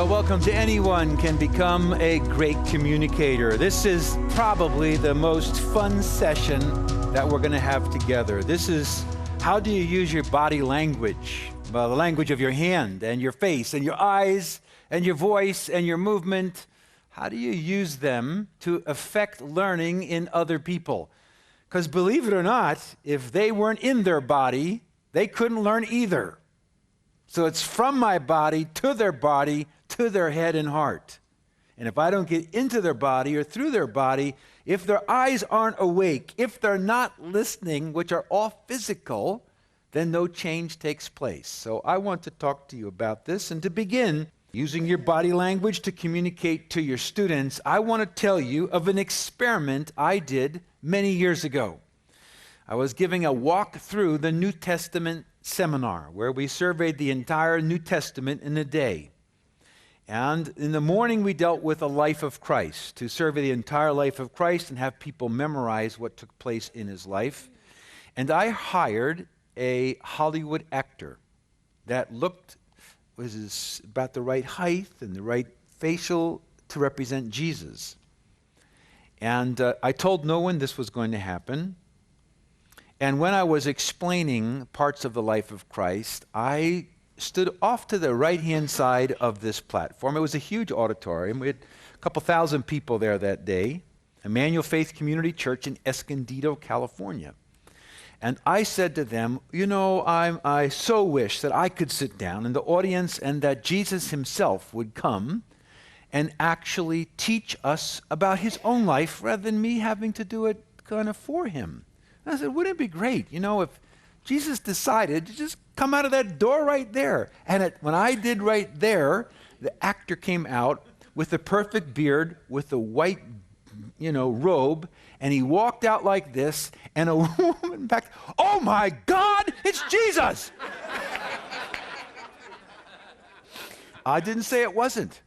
Well, welcome to Anyone Can Become a Great Communicator. This is probably the most fun session that we're going to have together. This is how do you use your body language, well, the language of your hand and your face and your eyes and your voice and your movement. How do you use them to affect learning in other people? Because believe it or not, if they weren't in their body, they couldn't learn either. So it's from my body, to their head and heart. And if I don't get into their body or through their body, if their eyes aren't awake, if they're not listening, which are all physical, then no change takes place. So I want to talk to you about this. And to begin, using your body language to communicate to your students, I want to tell you of an experiment I did many years ago. I was giving a walk through the New Testament seminar where we surveyed the entire New Testament in a day. And in the morning we dealt with the life of Christ, to survey the entire life of Christ and have people memorize what took place in his life. And I hired a Hollywood actor that was about the right height and the right facial to represent Jesus. And I told no one this was going to happen. And when I was explaining parts of the life of Christ, I stood off to the right-hand side of this platform. It was a huge auditorium. We had a couple thousand people there that day, Emmanuel Faith Community Church in Escondido, California. And I said to them, you know, I so wish that I could sit down in the audience and that Jesus himself would come and actually teach us about his own life rather than me having to do it kind of for him. I said, wouldn't it be great, you know, if Jesus decided to just come out of that door right there. And when I did right there, the actor came out with the perfect beard, with the white, robe, and he walked out like this, and a woman back, oh my God, it's Jesus! I didn't say it wasn't.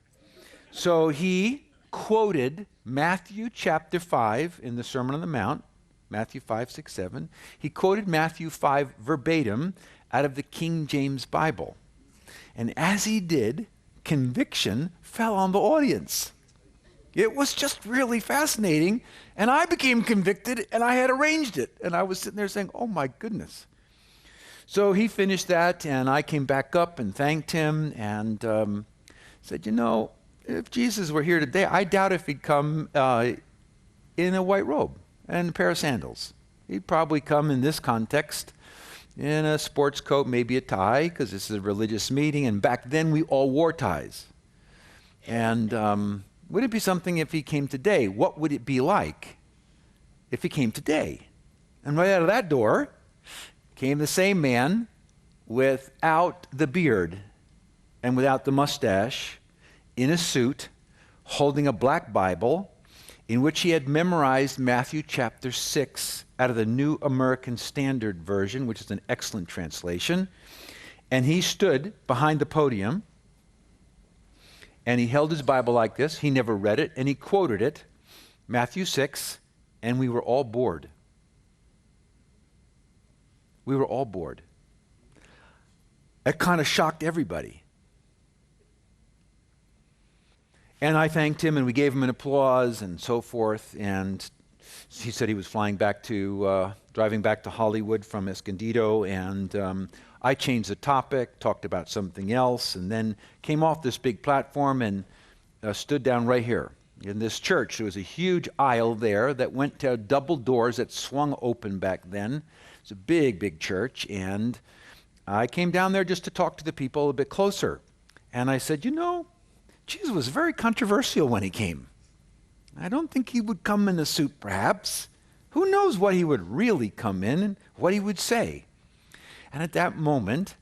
So he quoted Matthew chapter 5 in the Sermon on the Mount, Matthew 5, 6, 7. He quoted Matthew 5 verbatim out of the King James Bible. And as he did, conviction fell on the audience. It was just really fascinating. And I became convicted, and I had arranged it. And I was sitting there saying, oh my goodness. So he finished that, and I came back up and thanked him and said, you know, if Jesus were here today, I doubt if he'd come in a white robe and a pair of sandals. He'd probably come in this context in a sports coat, maybe a tie, because this is a religious meeting, and back then we all wore ties. And would it be something if he came today? What would it be like if he came today? And right out of that door came the same man without the beard and without the mustache, in a suit, holding a black Bible, in which he had memorized Matthew chapter 6 out of the New American Standard Version, which is an excellent translation. And he stood behind the podium, and he held his Bible like this. He never read it, and he quoted it, Matthew 6, and we were all bored. We were all bored. It kind of shocked everybody. And I thanked him, and we gave him an applause and so forth. And he said he was driving back to Hollywood from Escondido. And I changed the topic, talked about something else, and then came off this big platform and stood down right here. In this church, there was a huge aisle there that went to double doors that swung open back then. It's a big, big church. And I came down there just to talk to the people a bit closer. And I said, you know, Jesus was very controversial when he came. I don't think he would come in a suit, perhaps. Who knows what he would really come in and what he would say. And at that moment,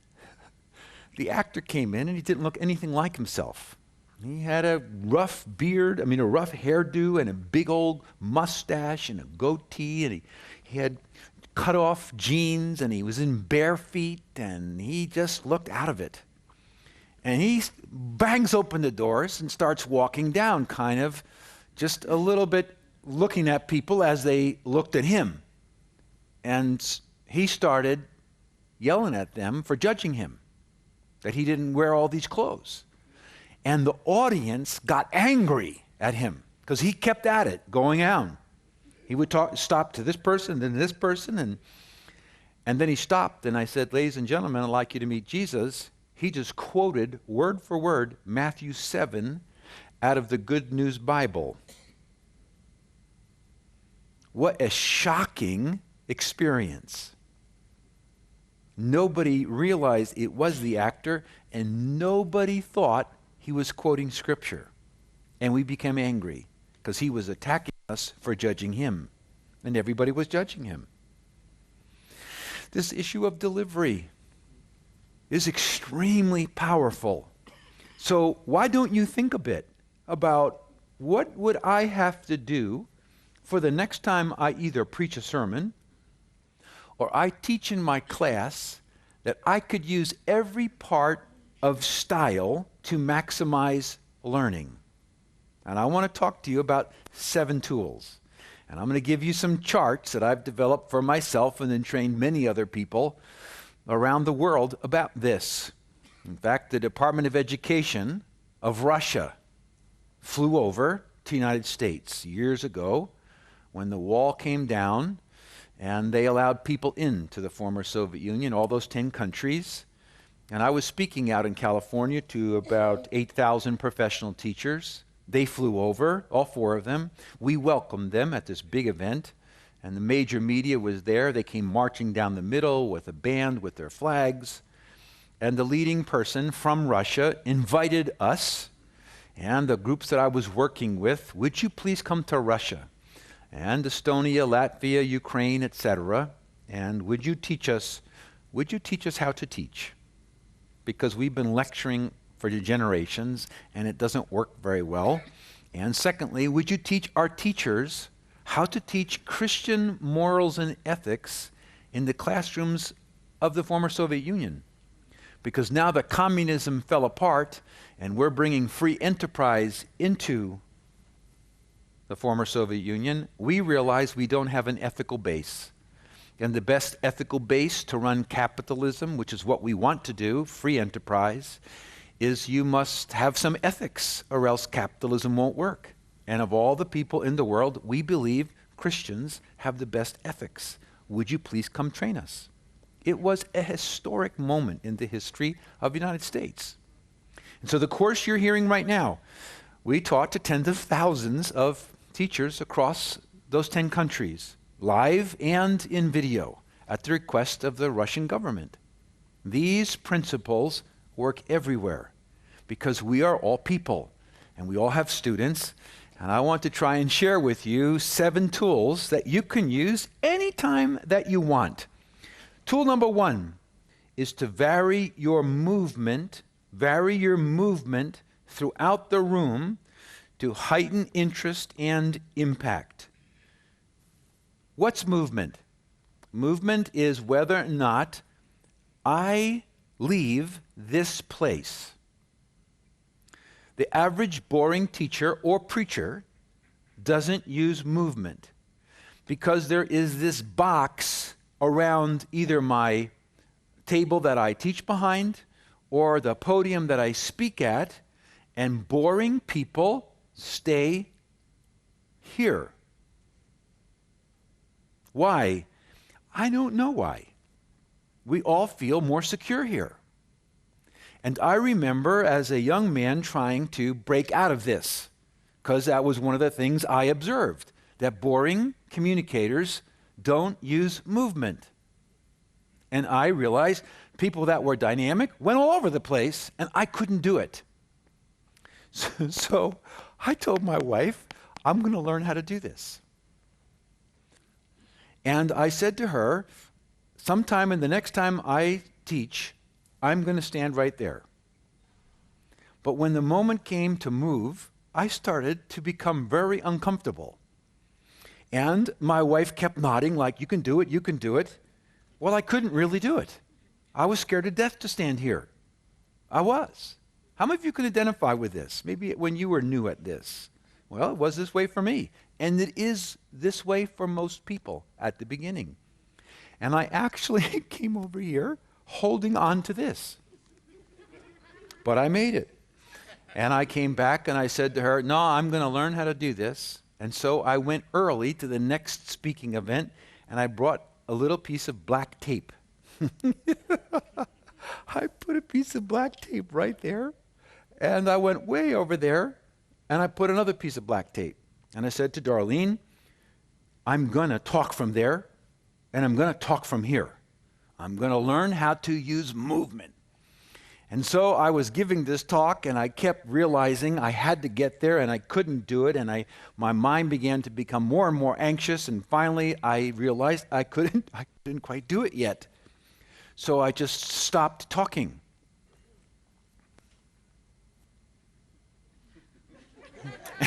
the actor came in, and he didn't look anything like himself. He had a rough beard, a rough hairdo, and a big old mustache and a goatee, and he had cut off jeans, and he was in bare feet, and he just looked out of it. And he bangs open the doors and starts walking down, kind of just a little bit looking at people as they looked at him. And he started yelling at them for judging him, that he didn't wear all these clothes. And the audience got angry at him because he kept at it, going on. He would stop to this person, then this person, and then he stopped, and I said, ladies and gentlemen, I'd like you to meet Jesus. He just quoted word for word Matthew 7 out of the Good News Bible. What a shocking experience. Nobody realized it was the actor, and nobody thought he was quoting Scripture. And we became angry because he was attacking us for judging him, and everybody was judging him. This issue of delivery is extremely powerful. So why don't you think a bit about what would I have to do for the next time I either preach a sermon or I teach in my class that I could use every part of style to maximize learning. And I want to talk to you about 7 tools. And I'm going to give you some charts that I've developed for myself and then trained many other people around the world about this. In fact, the Department of Education of Russia flew over to the United States years ago when the wall came down and they allowed people into the former Soviet Union, all those 10 countries. And I was speaking out in California to about 8,000 professional teachers. They flew over, all 4 of them. We welcomed them at this big event, and the major media was there. They came marching down the middle with a band with their flags. And the leading person from Russia invited us and the groups that I was working with, would you please come to Russia? And Estonia, Latvia, Ukraine, etc. And would you teach us how to teach? Because we've been lecturing for generations, and it doesn't work very well. And secondly, would you teach our teachers how to teach Christian morals and ethics in the classrooms of the former Soviet Union? Because now that communism fell apart, and we're bringing free enterprise into the former Soviet Union, we realize we don't have an ethical base. And the best ethical base to run capitalism, which is what we want to do, free enterprise, is you must have some ethics or else capitalism won't work. And of all the people in the world, we believe Christians have the best ethics. Would you please come train us? It was a historic moment in the history of the United States. And so the course you're hearing right now, we taught to tens of thousands of teachers across those 10 countries, live and in video, at the request of the Russian government. These principles work everywhere because we are all people and we all have students, and I want to try and share with you 7 tools that you can use anytime that you want. Tool number 1 is to vary your movement throughout the room to heighten interest and impact. What's movement? Movement is whether or not I leave this place. The average boring teacher or preacher doesn't use movement because there is this box around either my table that I teach behind or the podium that I speak at, and boring people stay here. Why? I don't know why. We all feel more secure here. And I remember as a young man trying to break out of this, because that was one of the things I observed, that boring communicators don't use movement. And I realized people that were dynamic went all over the place, and I couldn't do it. So I told my wife, I'm going to learn how to do this. And I said to her, sometime in the next time I teach, I'm going to stand right there. But when the moment came to move, I started to become very uncomfortable. And my wife kept nodding like, you can do it, you can do it. Well, I couldn't really do it. I was scared to death to stand here. I was. How many of you can identify with this? Maybe when you were new at this. Well, it was this way for me. And it is this way for most people at the beginning. And I actually came over here holding on to this. But I made it. And I came back and I said to her, no, I'm going to learn how to do this. And so I went early to the next speaking event, and I brought a little piece of black tape. I put a piece of black tape right there, and I went way over there, and I put another piece of black tape. And I said to Darlene, I'm going to talk from there, and I'm going to talk from here. I'm going to learn how to use movement. And so I was giving this talk, and I kept realizing I had to get there, and I couldn't do it, and my mind began to become more and more anxious, and finally I realized I couldn't quite do it yet. So I just stopped talking.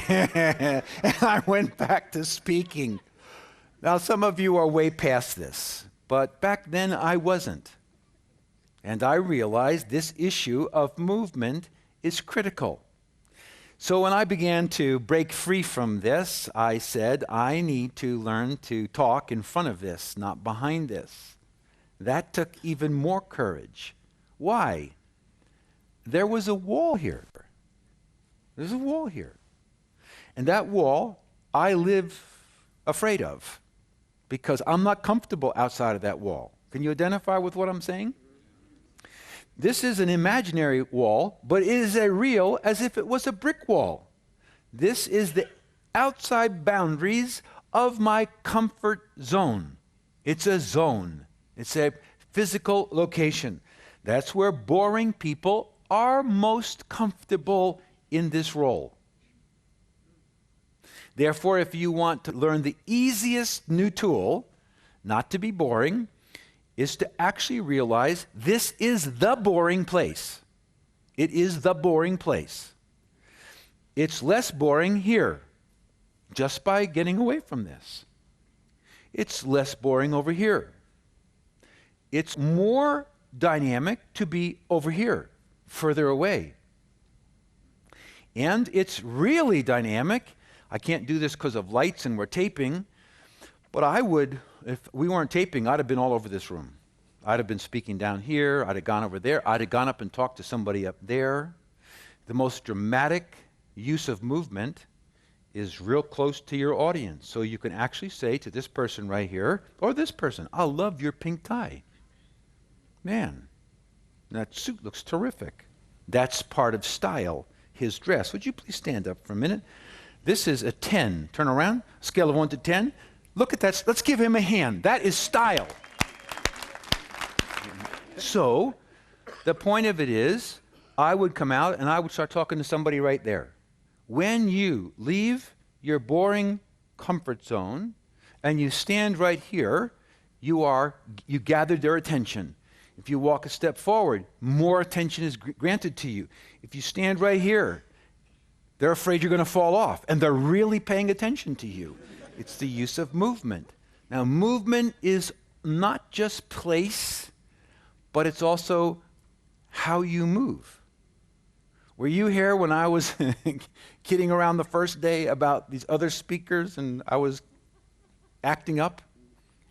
And I went back to speaking. Now, some of you are way past this, but back then I wasn't. And I realized this issue of movement is critical. So when I began to break free from this, I said, I need to learn to talk in front of this, not behind this. That took even more courage. Why? There was a wall here. There's a wall here. And that wall I live afraid of because I'm not comfortable outside of that wall. Can you identify with what I'm saying? This is an imaginary wall, but it is as real as if it was a brick wall. This is the outside boundaries of my comfort zone. It's a zone. It's a physical location. That's where boring people are most comfortable in this role. Therefore, if you want to learn the easiest new tool, not to be boring, is to actually realize this is the boring place. It is the boring place. It's less boring here, just by getting away from this. It's less boring over here. It's more dynamic to be over here, further away. And it's really dynamic. I can't do this because of lights and we're taping, but I would, if we weren't taping, I'd have been all over this room. I'd have been speaking down here. I'd have gone over there. I'd have gone up and talked to somebody up there. The most dramatic use of movement is real close to your audience. So you can actually say to this person right here, or this person, I love your pink tie. Man, that suit looks terrific. That's part of style, his dress. Would you please stand up for a minute? This is a 10. Turn around, scale of 1 to 10. Look at that. Let's give him a hand. That is style. So, the point of it is, I would come out and I would start talking to somebody right there. When you leave your boring comfort zone and you stand right here, you gathered their attention. If you walk a step forward, more attention is granted to you. If you stand right here, they're afraid you're going to fall off, and they're really paying attention to you. It's the use of movement. Now, movement is not just place, but it's also how you move. Were you here when I was kidding around the first day about these other speakers and I was acting up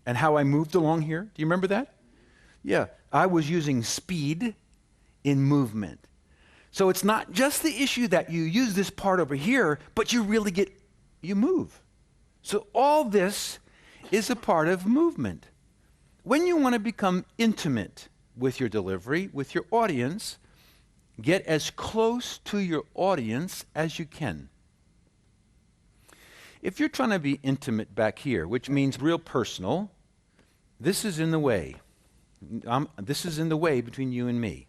and how I moved along here? Do you remember that? Yeah, I was using speed in movement. So it's not just the issue that you use this part over here, but you move. So all this is a part of movement. When you want to become intimate with your delivery, with your audience, get as close to your audience as you can. If you're trying to be intimate back here, which means real personal, this is in the way. This is in the way between you and me.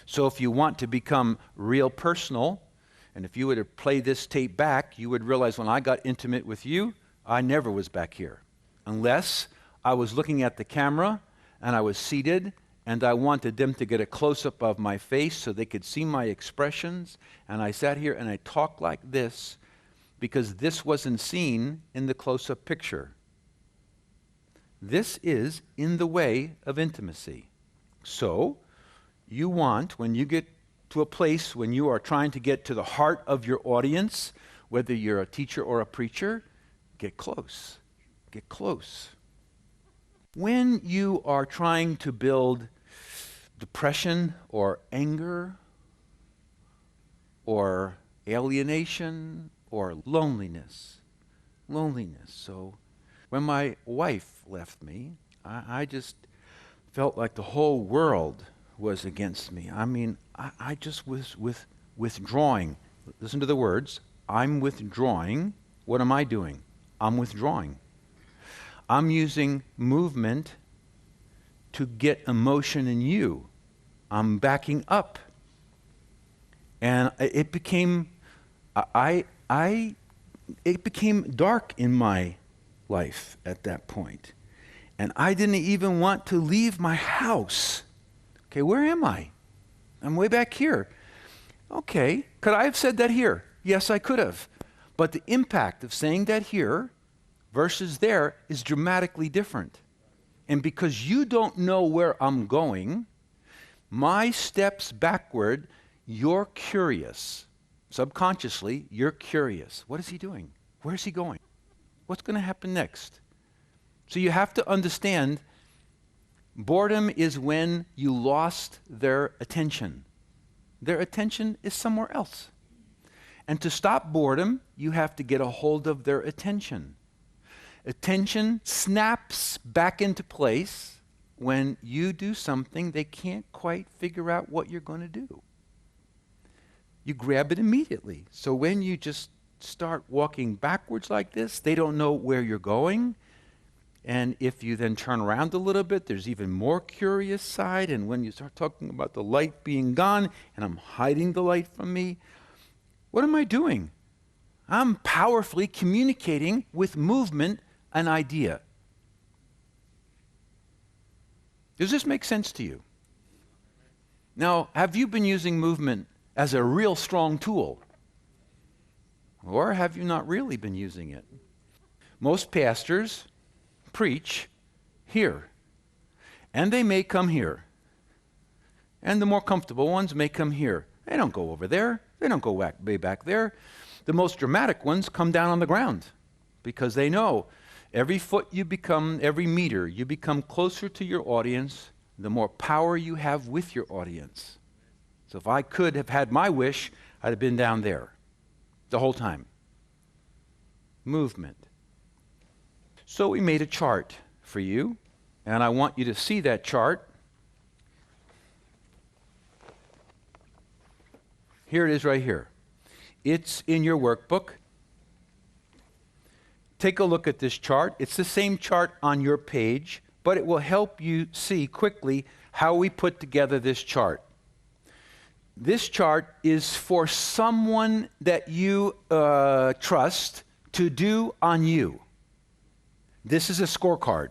So if you want to become real personal, and if you were to play this tape back, you would realize when I got intimate with you, I never was back here. Unless I was looking at the camera and I was seated and I wanted them to get a close-up of my face so they could see my expressions, and I sat here and I talked like this because this wasn't seen in the close-up picture. This is in the way of intimacy. So, you want, when you get to a place when you are trying to get to the heart of your audience, whether you're a teacher or a preacher, get close. Get close. When you are trying to build depression or anger or alienation or loneliness. Loneliness. So when my wife left me, I just felt like the whole world was against me. I mean, I just was withdrawing. Listen to the words. I'm withdrawing. What am I doing? I'm withdrawing. I'm using movement to get emotion in you. I'm backing up. And it became, it became dark in my life at that point. And I didn't even want to leave my house. Okay, where am I? I'm way back here. Okay, could I have said that here? Yes, I could have. But the impact of saying that here versus there is dramatically different. And because you don't know where I'm going, my steps backward, you're curious. Subconsciously, you're curious. What is he doing? Where is he going? What's going to happen next? So you have to understand, boredom is when you lost their attention. Their attention is somewhere else. And to stop boredom, you have to get a hold of their attention. Attention snaps back into place when you do something they can't quite figure out what you're going to do. You grab it immediately. So when you just start walking backwards like this, they don't know where you're going. And if you then turn around a little bit, there's even more curious side. And when you start talking about the light being gone, and I'm hiding the light from me, what am I doing? I'm powerfully communicating with movement an idea. Does this make sense to you? Now, have you been using movement as a real strong tool? Or have you not really been using it? Most pastors preach here, and they may come here. And the more comfortable ones may come here. They don't go over there. They don't go way back there. The most dramatic ones come down on the ground because they know every foot you become, every meter you become closer to your audience, the more power you have with your audience. So if I could have had my wish, I'd have been down there the whole time. Movement. So we made a chart for you, and I want you to see that chart. Here it is right here. It's in your workbook. Take a look at this chart. It's the same chart on your page, but it will help you see quickly how we put together this chart. This chart is for someone that you trust to do on you. This is a scorecard.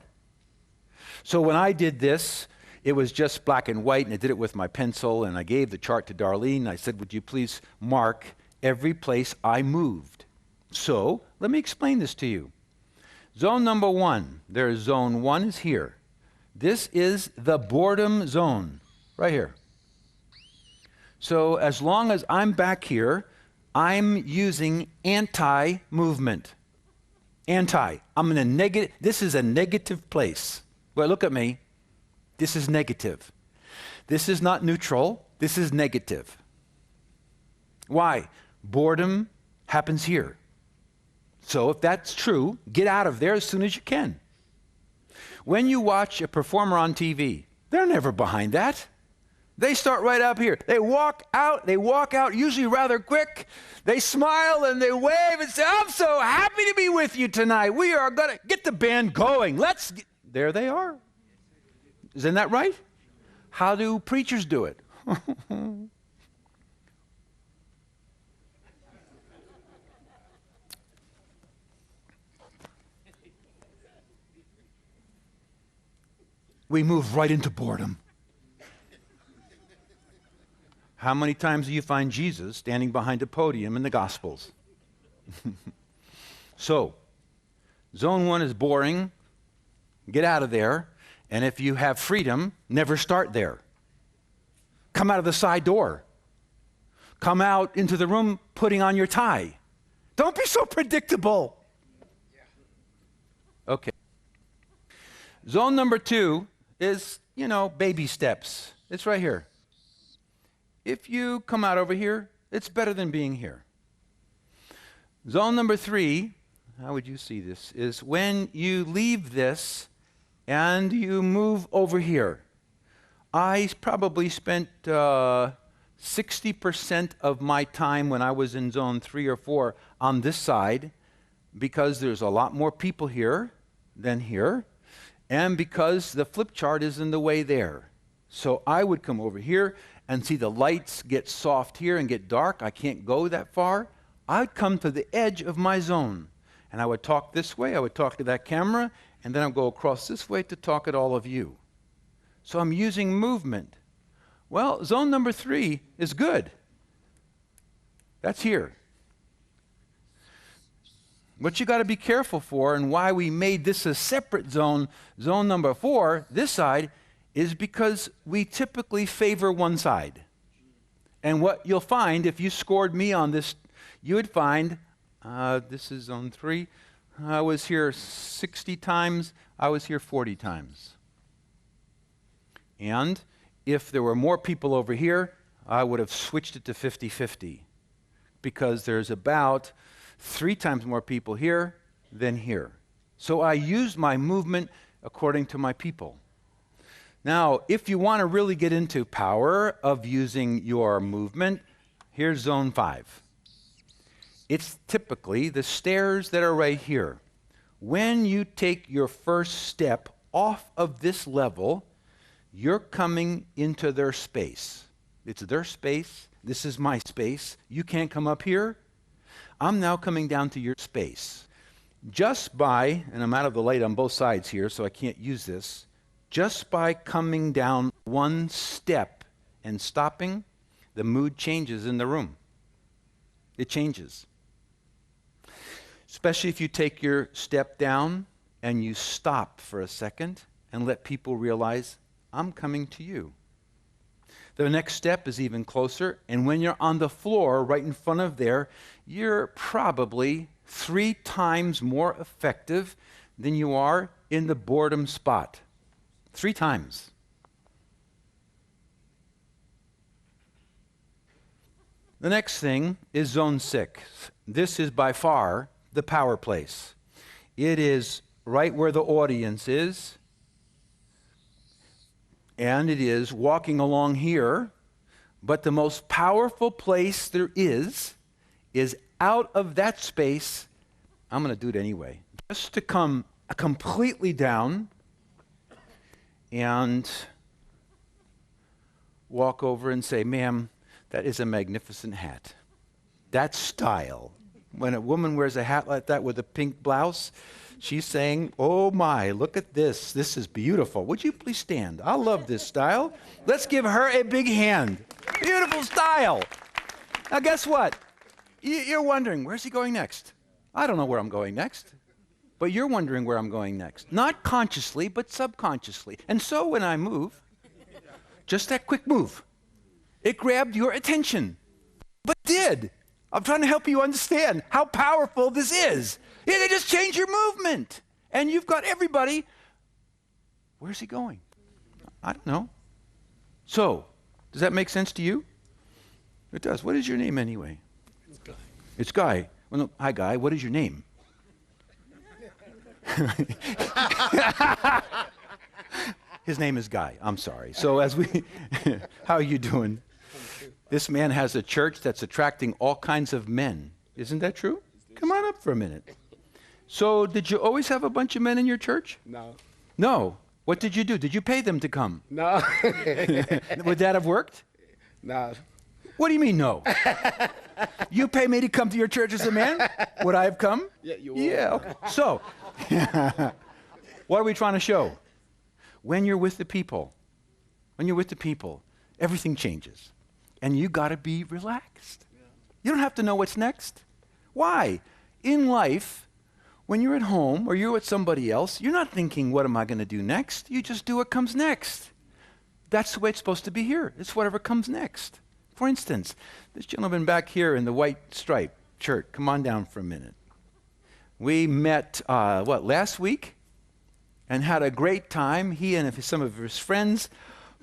So when I did this, it was just black and white, and I did it with my pencil, and I gave the chart to Darlene. I said, would you please mark every place I moved? So let me explain this to you. Zone number 1, there's zone 1 is here. This is the boredom zone, right here. So as long as I'm back here, I'm using anti-movement. Anti. I'm in a negative, this is a negative place. Well, look at me. This is negative. This is not neutral. This is negative. Why? Boredom happens here. So if that's true, get out of there as soon as you can. When you watch a performer on TV, they're never behind that. They start right up here. They walk out usually rather quick. They smile and they wave and say, I'm so happy to be with you tonight. We are going to get the band going. There they are. Isn't that right? How do preachers do it? We move right into boredom. How many times do you find Jesus standing behind a podium in the Gospels? So, zone 1 is boring. Get out of there. And if you have freedom, never start there. Come out of the side door. Come out into the room putting on your tie. Don't be so predictable. Okay. Zone number 2 is, baby steps. It's right here. If you come out over here, it's better than being here. Zone number 3, how would you see this, is when you leave this and you move over here. I probably spent 60% of my time when I was in zone 3 or 4 on this side, because there's a lot more people here than here, and because the flip chart is in the way there. So I would come over here and see the lights get soft here and get dark. I can't go that far. I'd come to the edge of my zone, and I would talk this way, I would talk to that camera, and then I'd go across this way to talk at all of you. So I'm using movement. Well, zone number 3 is good. That's here. What you got to be careful for, and why we made this a separate zone, zone number 4, this side, is because we typically favor one side. And what you'll find, if you scored me on this, you would find, this is zone 3, I was here 60 times, I was here 40 times. And if there were more people over here, I would have switched it to 50-50, because there's about 3 times more people here than here. So I use my movement according to my people. Now, if you want to really get into power of using your movement, here's zone 5. It's typically the stairs that are right here. When you take your first step off of this level, you're coming into their space. It's their space. This is my space. You can't come up here. I'm now coming down to your space. Just by, and I'm out of the light on both sides here, so I can't use this, just by coming down one step and stopping, the mood changes in the room. It changes. Especially if you take your step down and you stop for a second and let people realize, I'm coming to you. The next step is even closer, and when you're on the floor right in front of there, you're probably 3 times more effective than you are in the boredom spot. 3 times. The next thing is zone 6. This is by far the power place. It is right where the audience is, and it is walking along here, but the most powerful place there is out of that space. I'm going to do it anyway. Just to come completely down and walk over and say, ma'am, that is a magnificent hat. That's style. When a woman wears a hat like that with a pink blouse, she's saying, oh my, look at this. This is beautiful. Would you please stand? I love this style. Let's give her a big hand. Beautiful style. Now guess what? You're wondering, where's he going next? I don't know where I'm going next. But you're wondering where I'm going next. Not consciously, but subconsciously. And so when I move, just that quick move, it grabbed your attention. But it did. I'm trying to help you understand how powerful this is. Yeah, they just change your movement. And you've got everybody. Where's he going? I don't know. So, does that make sense to you? It does. What is your name anyway? It's Guy. It's Guy. Well, no, hi, Guy. What is your name? His name is Guy. I'm sorry. So how are you doing? This man has a church that's attracting all kinds of men. Isn't that true? Come on up for a minute. So did you always have a bunch of men in your church? No. No. What did you do? Did you pay them to come? No. Would that have worked? No. What do you mean no? You pay me to come to your church as a man? Would I have come? Yeah, you would. Yeah. Okay. So, what are we trying to show? When you're with the people, everything changes. And you got to be relaxed. Yeah. You don't have to know what's next. Why? In life, when you're at home or you're with somebody else, you're not thinking, what am I going to do next? You just do what comes next. That's the way it's supposed to be here. It's whatever comes next. For instance, this gentleman back here in the white stripe shirt, come on down for a minute. We met, last week? And had a great time. He and some of his friends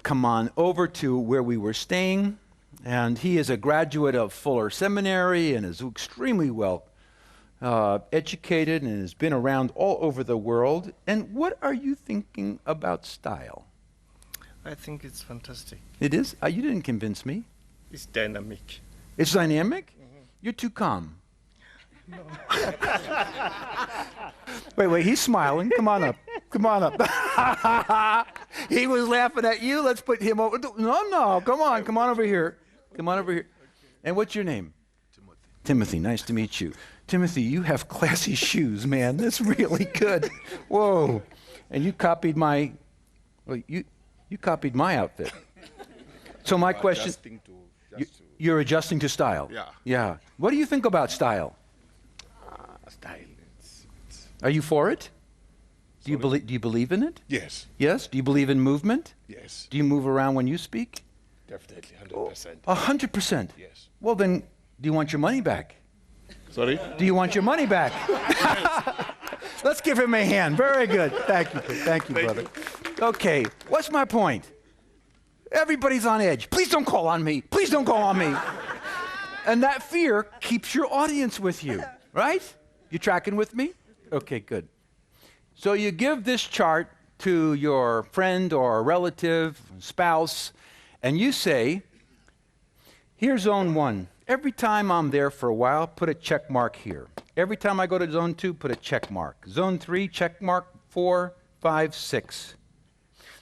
come on over to where we were staying. And he is a graduate of Fuller Seminary and is extremely well educated and has been around all over the world. And what are you thinking about style? I think it's fantastic. It is? You didn't convince me. It's dynamic. It's dynamic? You're too calm. No. Wait, he's smiling. Come on up. Come on up. He was laughing at you. Let's put him over. No, come on over here. Come on over here. And what's your name? Timothy, nice to meet you. Timothy, you have classy shoes, man. That's really good. Whoa. And you copied my, well, you copied my outfit. So my question, you're adjusting to style? Yeah. What do you think about style? Style. Are you for it? Do you believe in it? Yes. Yes? Do you believe in movement? Yes. Do you move around when you speak? Definitely, 100%. 100%? Yes. Well, then, do you want your money back? Sorry? Do you want your money back? Let's give him a hand. Very good. Thank you, brother. Okay, what's my point? Everybody's on edge. Please don't call on me. Please don't call on me. And that fear keeps your audience with you, right? You tracking with me? Okay, good. So you give this chart to your friend or relative, spouse, and you say, here's zone 1. Every time I'm there for a while, put a check mark here. Every time I go to zone 2, put a check mark. Zone 3, check mark 4, 5, 6.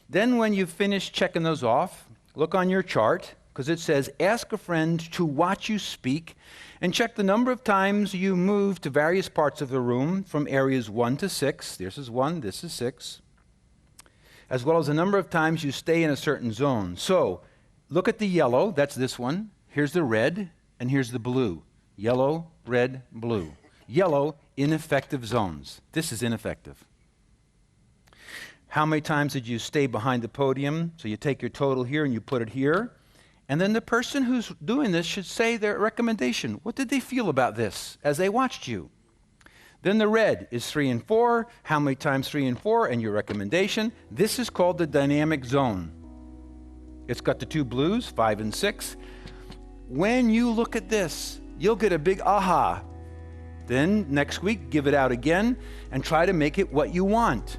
Then when you finish checking those off, look on your chart, because it says, ask a friend to watch you speak and check the number of times you move to various parts of the room from areas 1 to 6. This is 1, this is 6. As well as the number of times you stay in a certain zone. So, look at the yellow, that's this one. Here's the red, and here's the blue. Yellow, red, blue. Yellow, ineffective zones. This is ineffective. How many times did you stay behind the podium? So you take your total here and you put it here. And then the person who's doing this should say their recommendation. What did they feel about this as they watched you? Then the red is 3 and 4. How many times 3 and 4? And your recommendation. This is called the dynamic zone. It's got the 2 blues, 5 and 6. When you look at this, you'll get a big aha. Then next week, give it out again and try to make it what you want.